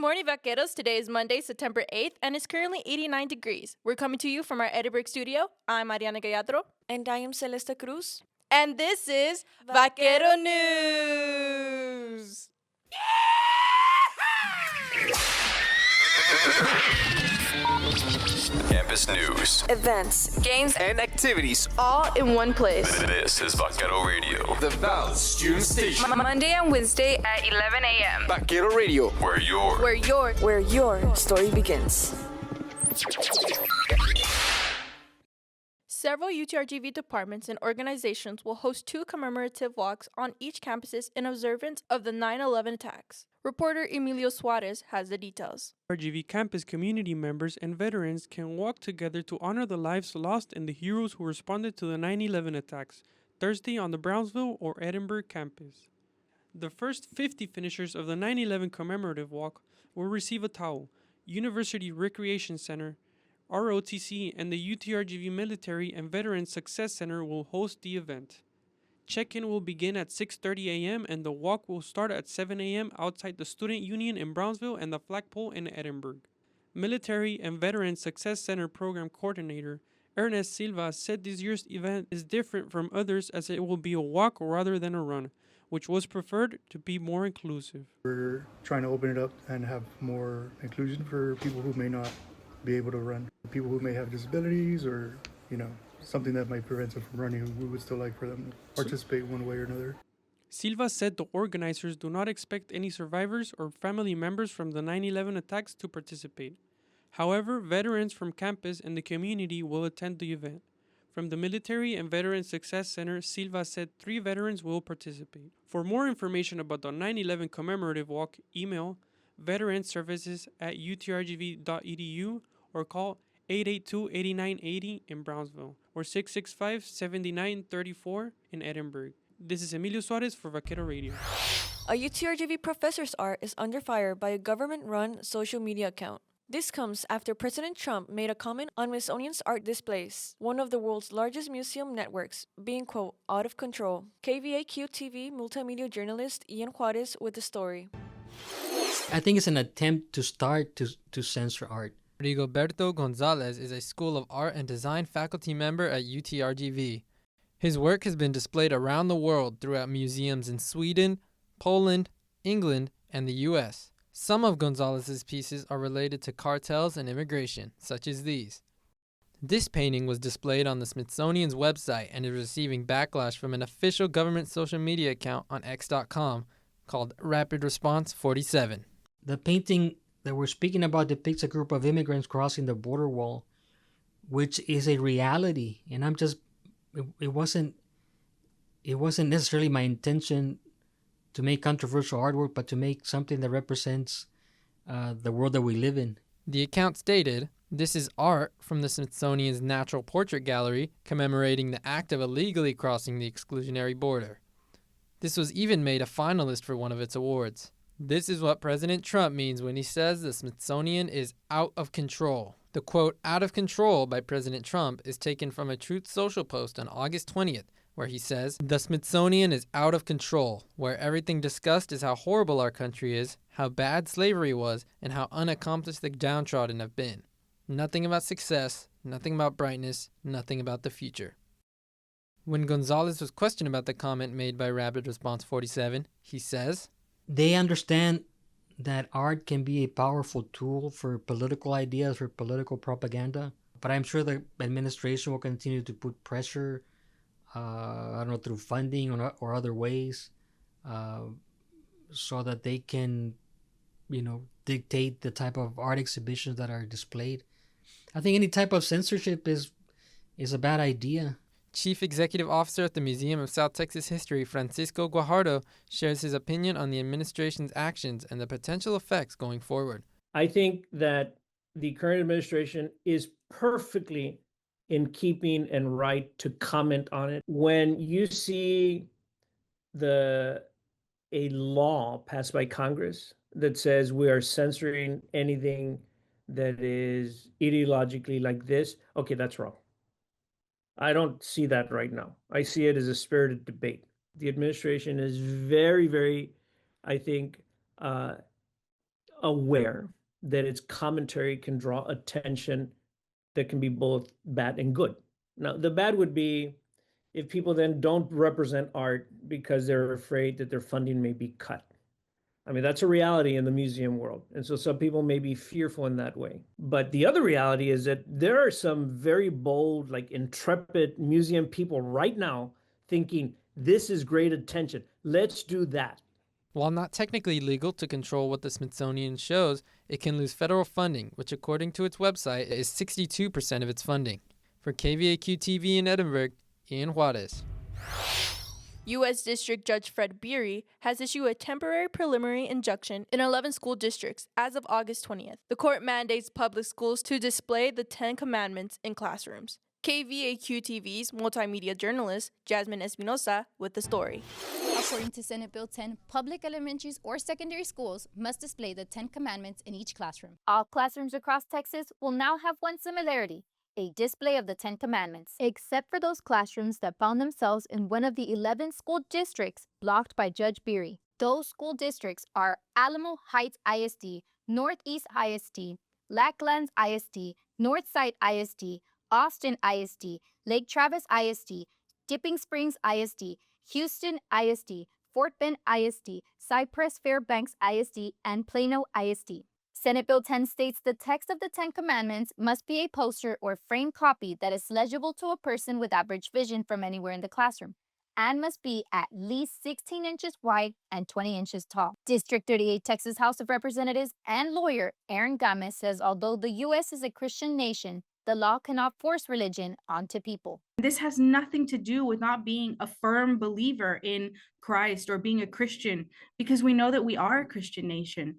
morning, Vaqueros. Today is Monday, September 8th, and it's currently 89 degrees. We're coming to you from our Edinburgh studio. I'm Mariana Galladro. And I am Celeste Cruz. And this is Vaquero News. Campus news, Events, games, and activities. All in one place. This is Vaquero Radio, The Val's student station. Monday and Wednesday at 11 a.m. Vaquero Radio, where Where your story begins. Several UTRGV departments and organizations will host 2 commemorative walks on each campuses in observance of the 9/11 attacks. Reporter Emilio Suarez has the details. RGV campus community members and veterans can walk together to honor the lives lost and the heroes who responded to the 9/11 attacks, Thursday on the Brownsville or Edinburgh campus. The first 50 finishers of the 9/11 commemorative walk will receive a towel. University Recreation Center, ROTC, and the UTRGV Military and Veterans Success Center will host the event. Check-in will begin at 6:30 a.m. and the walk will start at 7 a.m. outside the Student Union in Brownsville and the Flagpole in Edinburgh. Military and Veterans Success Center Program Coordinator Ernest Silva said this year's event is different from others as it will be a walk rather than a run, which was preferred to be more inclusive. We're trying to open it up and have more inclusion for people who may not be able to run. People who may have disabilities or, something that might prevent them from running, we would still like for them to participate one way or another. Silva said the organizers do not expect any survivors or family members from the 9/11 attacks to participate. However, veterans from campus and the community will attend the event. From the Military and Veterans Success Center, Silva said 3 veterans will participate. For more information about the 9/11 commemorative walk, email veteranservices@utrgv.edu or call 882-8980 in Brownsville or 665-7934 in Edinburgh. This is Emilio Suarez for Vaquero Radio. A UTRGV professor's art is under fire by a government-run social media account. This comes after President Trump made a comment on Smithsonian's art displays, one of the world's largest museum networks, being, quote, out of control. KVAQ-TV multimedia journalist Ian Juarez with the story. I think it's an attempt to start to censor art. Rigoberto Gonzalez is a School of Art and Design faculty member at UTRGV. His work has been displayed around the world throughout museums in Sweden, Poland, England, and the U.S. Some of Gonzalez's pieces are related to cartels and immigration, such as these. This painting was displayed on the Smithsonian's website and is receiving backlash from an official government social media account on X.com called Rapid Response 47. The painting that we're speaking about depicts a group of immigrants crossing the border wall, which is a reality. And it wasn't necessarily my intention to make controversial artwork, but to make something that represents the world that we live in. The account stated, "This is art from the Smithsonian's Natural Portrait Gallery commemorating the act of illegally crossing the exclusionary border." This was even made a finalist for one of its awards. This is what President Trump means when he says the Smithsonian is out of control. The quote, "out of control" by President Trump is taken from a Truth Social post on August 20th, where he says, "The Smithsonian is out of control, where everything discussed is how horrible our country is, how bad slavery was, and how unaccomplished the downtrodden have been. Nothing about success, nothing about brightness, nothing about the future." When Gonzalez was questioned about the comment made by Rapid Response 47, he says, They understand that art can be a powerful tool for political ideas, for political propaganda, but I'm sure the administration will continue to put pressure, through funding or other ways, so that they can, dictate the type of art exhibitions that are displayed. I think any type of censorship is a bad idea. Chief Executive Officer at the Museum of South Texas History, Francisco Guajardo, shares his opinion on the administration's actions and the potential effects going forward. I think that the current administration is perfectly in keeping and right to comment on it. When you see a law passed by Congress that says we are censoring anything that is ideologically like this, okay, that's wrong. I don't see that right now. I see it as a spirited debate. The administration is very, very, I think, aware that its commentary can draw attention that can be both bad and good. Now, the bad would be if people then don't represent art because they're afraid that their funding may be cut. I mean, that's a reality in the museum world. And so some people may be fearful in that way. But the other reality is that there are some very bold, like intrepid museum people right now thinking, this is great attention. Let's do that. While not technically legal to control what the Smithsonian shows, it can lose federal funding, which according to its website is 62% of its funding. For KVAQ-TV in Edinburgh, Ian Juarez. U.S. District Judge Fred Beery has issued a temporary preliminary injunction in 11 school districts as of August 20th. The court mandates public schools to display the Ten Commandments in classrooms. KVAQ-TV's multimedia journalist Jasmine Espinosa with the story. According to Senate Bill 10, public elementaries or secondary schools must display the Ten Commandments in each classroom. All classrooms across Texas will now have one similarity: a display of the Ten Commandments, except for those classrooms that found themselves in one of the 11 school districts blocked by Judge Beery. Those school districts are Alamo Heights ISD, Northeast ISD, Lacklands ISD, Northside ISD, Austin ISD, Lake Travis ISD, Dipping Springs ISD, Houston ISD, Fort Bend ISD, Cypress Fairbanks ISD, and Plano ISD. Senate Bill 10 states the text of the Ten Commandments must be a poster or framed copy that is legible to a person with average vision from anywhere in the classroom, and must be at least 16 inches wide and 20 inches tall. District 38 Texas House of Representatives and lawyer Aaron Gomez says although the U.S. is a Christian nation, the law cannot force religion onto people. This has nothing to do with not being a firm believer in Christ or being a Christian, because we know that we are a Christian nation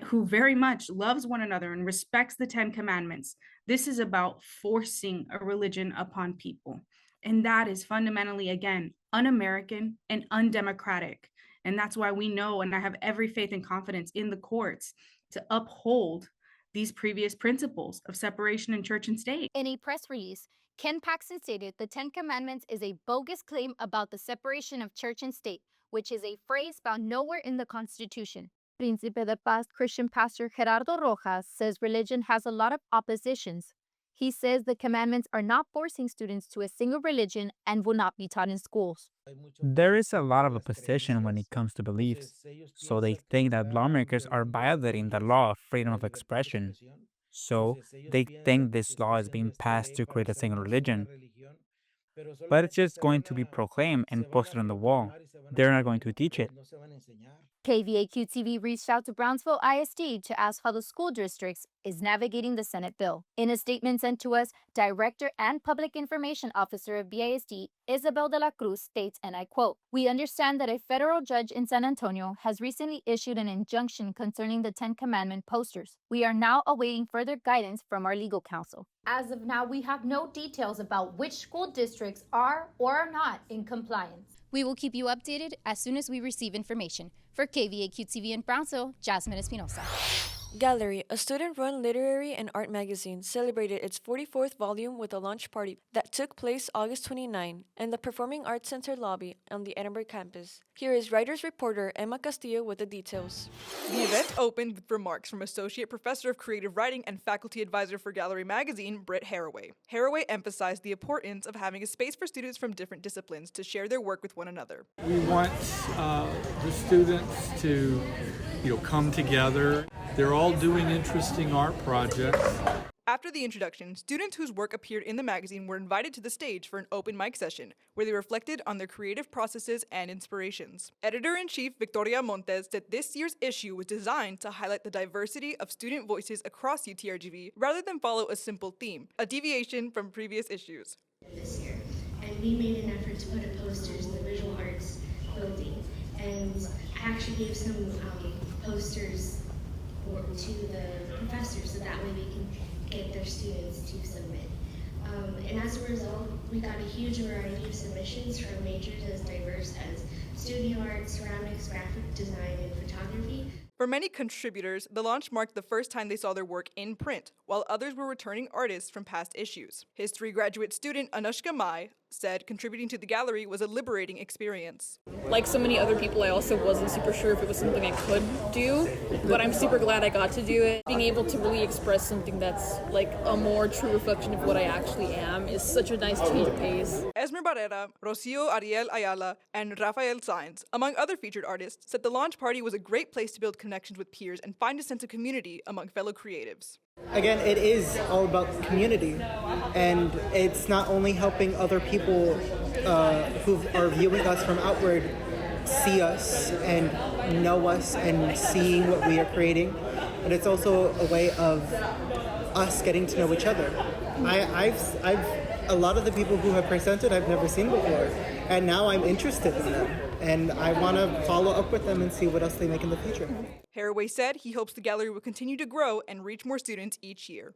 who very much loves one another and respects the Ten Commandments. This is about forcing a religion upon people. And that is fundamentally, again, un-American and undemocratic. And that's why we know, and I have every faith and confidence in the courts to uphold these previous principles of separation in church and state. In a press release, Ken Paxton stated the Ten Commandments is a bogus claim about the separation of church and state, which is a phrase found nowhere in the Constitution. Príncipe de Paz Christian pastor Gerardo Rojas says religion has a lot of oppositions. He says the commandments are not forcing students to a single religion and will not be taught in schools. There is a lot of opposition when it comes to beliefs, so they think that lawmakers are violating the law of freedom of expression. So they think this law is being passed to create a single religion. But it's just going to be proclaimed and posted on the wall. They're not going to teach it. KVAQ-TV reached out to Brownsville ISD to ask how the school districts is navigating the Senate bill. In a statement sent to us, Director and Public Information Officer of BISD, Isabel de la Cruz, states, and I quote, "We understand that a federal judge in San Antonio has recently issued an injunction concerning the Ten Commandment posters. We are now awaiting further guidance from our legal counsel. As of now, we have no details about which school districts are or are not in compliance. We will keep you updated as soon as we receive information." For KVAQ-TV in Brownsville, Jasmine Espinosa. Gallery, a student-run literary and art magazine, celebrated its 44th volume with a launch party that took place August 29 in the Performing Arts Center lobby on the Edinburgh campus. Here is writer's reporter Emma Castillo with the details. The event opened with remarks from Associate Professor of Creative Writing and Faculty Advisor for Gallery Magazine, Britt Haraway. Haraway emphasized the importance of having a space for students from different disciplines to share their work with one another. We want the students to, come together. They're all doing interesting art projects. After the introduction, students whose work appeared in the magazine were invited to the stage for an open mic session, where they reflected on their creative processes and inspirations. Editor-in-Chief Victoria Montes said this year's issue was designed to highlight the diversity of student voices across UTRGV rather than follow a simple theme, a deviation from previous issues. This year, and we made an effort to put up posters in the visual arts building, and I actually gave some posters to the professors so that way we can get their students to submit. And as a result, we got a huge variety of submissions from majors as diverse as studio art, ceramics, graphic design, and photography. For many contributors, the launch marked the first time they saw their work in print, while others were returning artists from past issues. History graduate student Anushka Mai, said contributing to the gallery was a liberating experience. Like so many other people, I also wasn't super sure if it was something I could do, but I'm super glad I got to do it. Being able to really express something that's like a more true reflection of what I actually am is such a nice change of pace. Esmer Barrera, Rocio Ariel Ayala, and Rafael Sainz, among other featured artists, said the launch party was a great place to build connections with peers and find a sense of community among fellow creatives. Again, it is all about community, and it's not only helping other people who are viewing us from outward see us and know us and seeing what we are creating, but it's also a way of us getting to know each other. I've a lot of the people who have presented I've never seen before, and now I'm interested in them, and I want to follow up with them and see what else they make in the future. Haraway said he hopes the gallery will continue to grow and reach more students each year.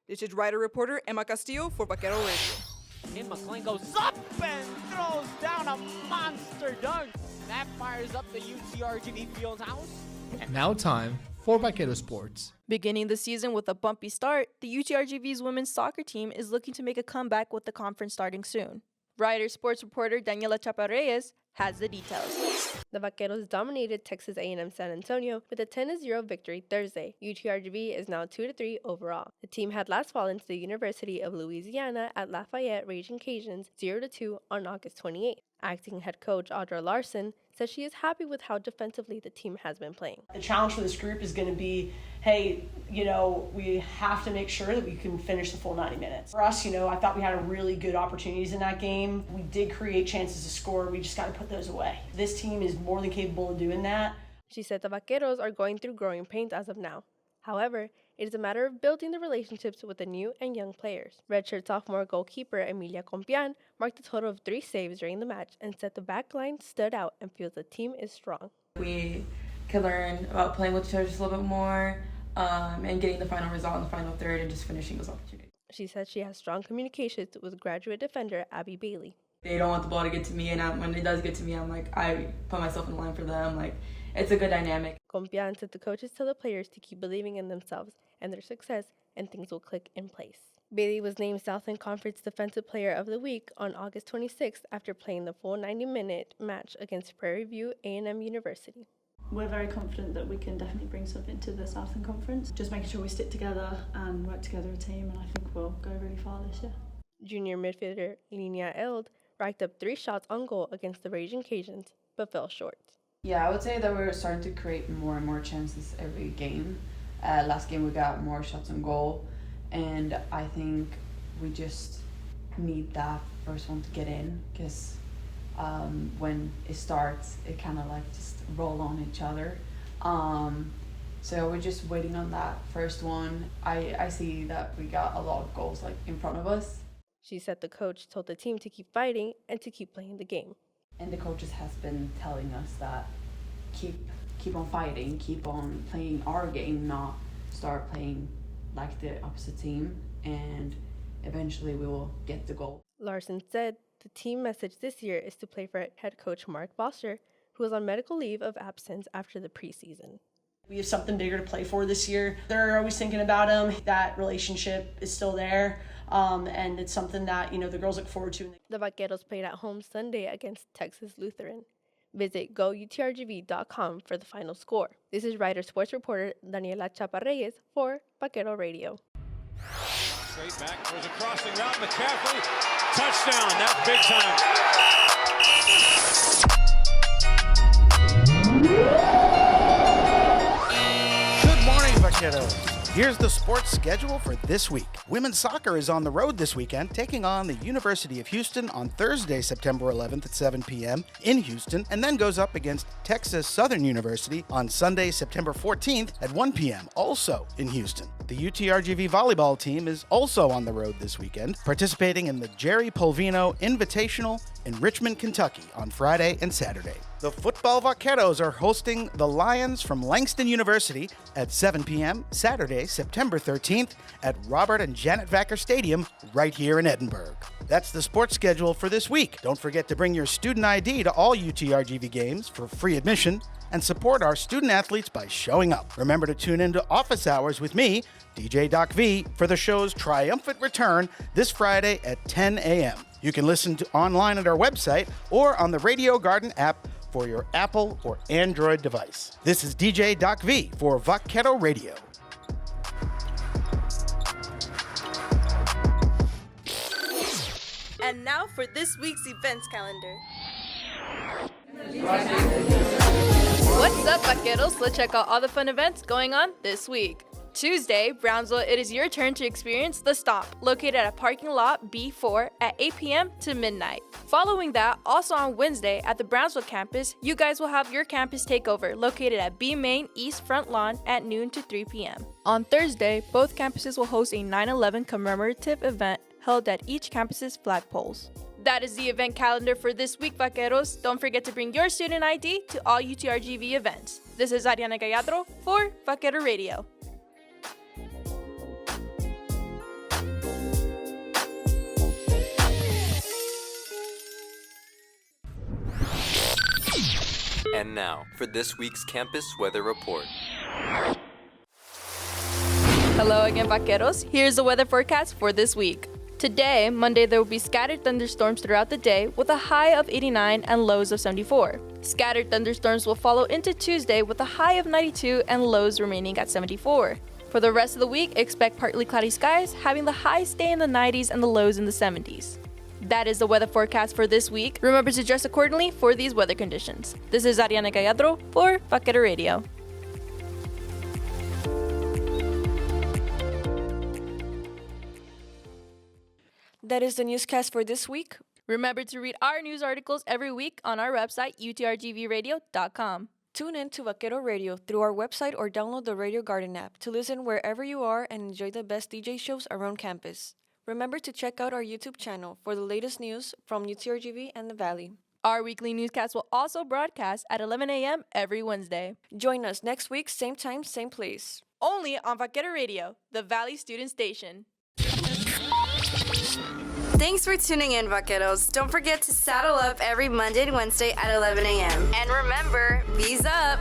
This is writer-reporter Emma Castillo for Vaquero Radio. And McLean goes up and throws down a monster dunk. That fires up the UTRGV Fieldhouse. And now time for Vaquero Sports. Beginning the season with a bumpy start, the UTRGV's women's soccer team is looking to make a comeback with the conference starting soon. Rider sports reporter Daniela Chaparreyes has the details. The Vaqueros dominated Texas A&M San Antonio with a 10-0 victory Thursday. UTRGV is now 2-3 overall. The team had last fallen to the University of Louisiana at Lafayette Raging Cajuns 0-2 on August 28th. Acting head coach Audra Larson says she is happy with how defensively the team has been playing. The challenge for this group is going to be, hey, we have to make sure that we can finish the full 90 minutes. For us, I thought we had really good opportunities in that game. We did create chances to score. We just got to put those away. This team is more than capable of doing that. She said the Vaqueros are going through growing pains as of now. However, it is a matter of building the relationships with the new and young players. Redshirt sophomore goalkeeper Emilia Compian marked a total of 3 saves during the match and said the back line stood out and feels the team is strong. We can learn about playing with each other just a little bit more and getting the final result in the final third and just finishing those opportunities. She said she has strong communications with graduate defender Abby Bailey. They don't want the ball to get to me, and when it does get to me, I put myself in line for them. It's a good dynamic. Compian said the coaches tell the players to keep believing in themselves and their success, and things will click in place. Bailey was named Southland Conference Defensive Player of the Week on August 26th after playing the full 90-minute match against Prairie View A&M University. We're very confident that we can definitely bring something to the Southland Conference. Just making sure we stick together and work together as a team, and I think we'll go really far this year. Junior midfielder Linnea Eld racked up 3 shots on goal against the Raging Cajuns, but fell short. Yeah, I would say that we're starting to create more and more chances every game. Last game we got more shots on goal, and I think we just need that first one to get in, because when it starts, it kind of just roll on each other. So we're just waiting on that first one. I see that we got a lot of goals in front of us. She said the coach told the team to keep fighting and to keep playing the game. And the coaches has been telling us that keep on fighting, keep on playing our game, not start playing like the opposite team, and eventually we will get the goal. Larson said the team message this year is to play for head coach Mark Foster, who is on medical leave of absence after the preseason. We have something bigger to play for this year. They're always thinking about him. That relationship is still there, and it's something that the girls look forward to. The Vaqueros played at home Sunday against Texas Lutheran. Visit goutrgv.com for the final score. This is Rider Sports reporter Daniela Chaparreyes for Vaquero Radio. Straight back, there's a crossing route, McCaffrey, touchdown, that's big time. Good morning, Vaqueros. Here's the sports schedule for this week. Women's soccer is on the road this weekend, taking on the University of Houston on Thursday, September 11th at 7 p.m. in Houston, and then goes up against Texas Southern University on Sunday, September 14th at 1 p.m., also in Houston. The UTRGV volleyball team is also on the road this weekend, participating in the Jerry Polvino Invitational in Richmond, Kentucky on Friday and Saturday. The football Vaqueros are hosting the Lions from Langston University at 7 p.m. Saturday, September 13th at Robert and Janet Vaquer Stadium right here in Edinburgh. That's the sports schedule for this week. Don't forget to bring your student ID to all UTRGV games for free admission and support our student athletes by showing up. Remember to tune in to Office Hours with me, DJ Doc V, for the show's triumphant return this Friday at 10 a.m. You can listen to online at our website or on the Radio Garden app for your Apple or Android device. This is DJ Doc V for Vaquero Radio. And now for this week's events calendar. What's up, Vaqueros? Let's check out all the fun events going on this week. Tuesday, Brownsville, it is your turn to experience The Stomp, located at parking lot B4 at 8 p.m. to midnight. Following that, also on Wednesday at the Brownsville campus, you guys will have your campus takeover, located at B Main East Front Lawn at noon to 3 p.m. On Thursday, both campuses will host a 9/11 commemorative event held at each campus's flagpoles. That is the event calendar for this week, Vaqueros. Don't forget to bring your student ID to all UTRGV events. This is Ariana Gallardo for Vaquero Radio. And now, for this week's campus weather report. Hello again, Vaqueros. Here's the weather forecast for this week. Today, Monday, there will be scattered thunderstorms throughout the day with a high of 89 and lows of 74. Scattered thunderstorms will follow into Tuesday with a high of 92 and lows remaining at 74. For the rest of the week, expect partly cloudy skies, having the highs stay in the 90s and the lows in the 70s. That is the weather forecast for this week. Remember to dress accordingly for these weather conditions. This is Ariana Gallardo for Vaquero Radio. That is the newscast for this week. Remember to read our news articles every week on our website, utrgvradio.com. Tune in to Vaquero Radio through our website or download the Radio Garden app to listen wherever you are and enjoy the best DJ shows around campus. Remember to check out our YouTube channel for the latest news from UTRGV and the Valley. Our weekly newscast will also broadcast at 11 a.m. every Wednesday. Join us next week, same time, same place. Only on Vaquero Radio, the Valley Student Station. Thanks for tuning in, Vaqueros. Don't forget to saddle up every Monday and Wednesday at 11 a.m. And remember, V's up!